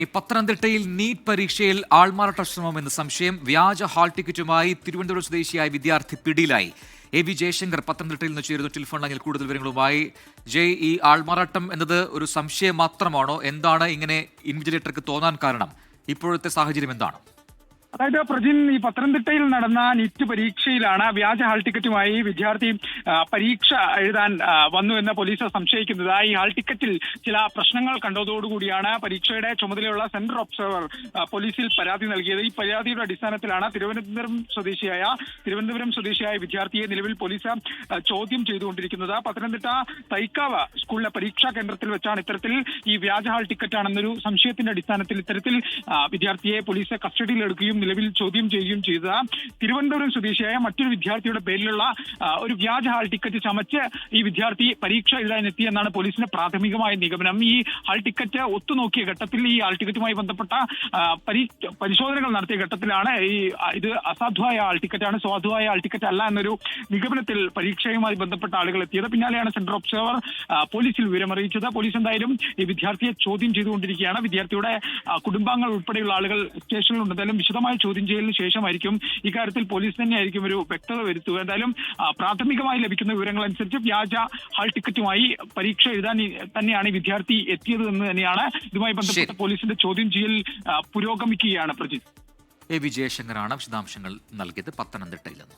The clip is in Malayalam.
ഈ പത്തനംതിട്ടയിൽ നീറ്റ് പരീക്ഷയിൽ ആൾമാറാട്ട ശ്രമം എന്ന സംശയം. വ്യാജ ഹാൾ ടിക്കറ്റുമായി തിരുവനന്തപുരം സ്വദേശിയായ വിദ്യാർത്ഥി പിടിയിലായി. എ വി ജയശങ്കർ പത്തനംതിട്ടയിൽ നിന്ന് ചേരുന്നു ടെലിഫോൺ ലൈനിൽ കൂടുതൽ വിവരങ്ങളുമായി. ജയ്, ഈ ആൾമാറാട്ടം എന്നത് ഒരു സംശയം മാത്രമാണോ? എന്താണ് ഇങ്ങനെ ഇൻവിജിലേറ്റർക്ക് തോന്നാൻ കാരണം? ഇപ്പോഴത്തെ സാഹചര്യം എന്താണ്? അതായത് പ്രജിൻ, ഈ പത്തനംതിട്ടയിൽ നടന്ന നീറ്റ് പരീക്ഷയിലാണ് വ്യാജ ഹാൾ ടിക്കറ്റുമായി വിദ്യാർത്ഥി പരീക്ഷ എഴുതാൻ വന്നു എന്ന് പോലീസ് സംശയിക്കുന്നത്. ഈ ഹാൾ ടിക്കറ്റിൽ ചില പ്രശ്നങ്ങൾ കണ്ടതോടുകൂടിയാണ് പരീക്ഷയുടെ ചുമതലയുള്ള സെന്റർ ഒബ്സർവർ പോലീസിൽ പരാതി നൽകിയത്. ഈ പരാതിയുടെ അടിസ്ഥാനത്തിലാണ് തിരുവനന്തപുരം സ്വദേശിയായ വിദ്യാർത്ഥിയെ നിലവിൽ പോലീസ് ചോദ്യം ചെയ്തുകൊണ്ടിരിക്കുന്നത്. പത്തനംതിട്ട തൈക്കാവ് സ്കൂളിലെ പരീക്ഷാ കേന്ദ്രത്തിൽ വെച്ചാണ് ഇത്തരത്തിൽ ഈ വ്യാജ ഹാൾ ടിക്കറ്റാണെന്നൊരു സംശയത്തിന്റെ അടിസ്ഥാനത്തിൽ ഇത്തരത്തിൽ വിദ്യാർത്ഥിയെ പോലീസ് കസ്റ്റഡിയിലെടുക്കുകയും നിലവിൽ ചോദ്യം ചെയ്യുകയും ചെയ്ത തിരുവനന്തപുരം സ്വദേശിയായ മറ്റൊരു വിദ്യാർത്ഥിയുടെ പേരിലുള്ള ഒരു വ്യാജ ഹാൾ ടിക്കറ്റ് ചമച്ച് ഈ വിദ്യാർത്ഥി പരീക്ഷ എഴുതാനെത്തി എന്നാണ് പോലീസിന്റെ പ്രാഥമികമായ നിഗമനം. ഈ ഹാൾ ടിക്കറ്റ് ഒത്തുനോക്കിയ ഘട്ടത്തിൽ ഈ ഹാൾ ടിക്കറ്റുമായി ബന്ധപ്പെട്ട പരിശോധനകൾ നടത്തിയ ഘട്ടത്തിലാണ് ഇത് അസാധുവായ ഹാൾ ടിക്കറ്റാണ്, സ്വാധുവായ ഹാൾ ടിക്കറ്റ് അല്ല എന്നൊരു നിഗമനത്തിൽ പരീക്ഷയുമായി ബന്ധപ്പെട്ട ആളുകൾ എത്തിയത്. പിന്നാലെയാണ് സെന്റർ ഒബ്സർവർ പോലീസിൽ വിവരമറിയിച്ചത്. പോലീസ് എന്തായാലും ഈ വിദ്യാർത്ഥിയെ ചോദ്യം ചെയ്തുകൊണ്ടിരിക്കുകയാണ്. വിദ്യാർത്ഥിയുടെ കുടുംബാംഗങ്ങൾ ഉൾപ്പെടെയുള്ള ആളുകൾ സ്റ്റേഷനിലുണ്ട്. എന്തായാലും വിശദമായ ചോദ്യം ചെയ്യലിന് ശേഷമായിരിക്കും ഇക്കാര്യത്തിൽ പോലീസ് തന്നെയായിരിക്കും ഒരു വ്യക്തത വരുത്തുക. എന്തായാലും പ്രാഥമികമായി ലഭിക്കുന്ന വിവരങ്ങൾ അനുസരിച്ച് വ്യാജ ഹാൾ ടിക്കറ്റുമായി പരീക്ഷ എഴുതാൻ തന്നെയാണ് ഈ വിദ്യാർത്ഥി എത്തിയത് എന്ന് തന്നെയാണ്. ഇതുമായി ബന്ധപ്പെട്ട പോലീസിന്റെ ചോദ്യം ചെയ്യൽ പുരോഗമിക്കുകയാണ്. പ്രജിത്ത്, എ വി ജയശങ്കറാണ് വിശദാംശങ്ങൾ നൽകിയത് പത്തനംതിട്ടയിൽ നിന്ന്.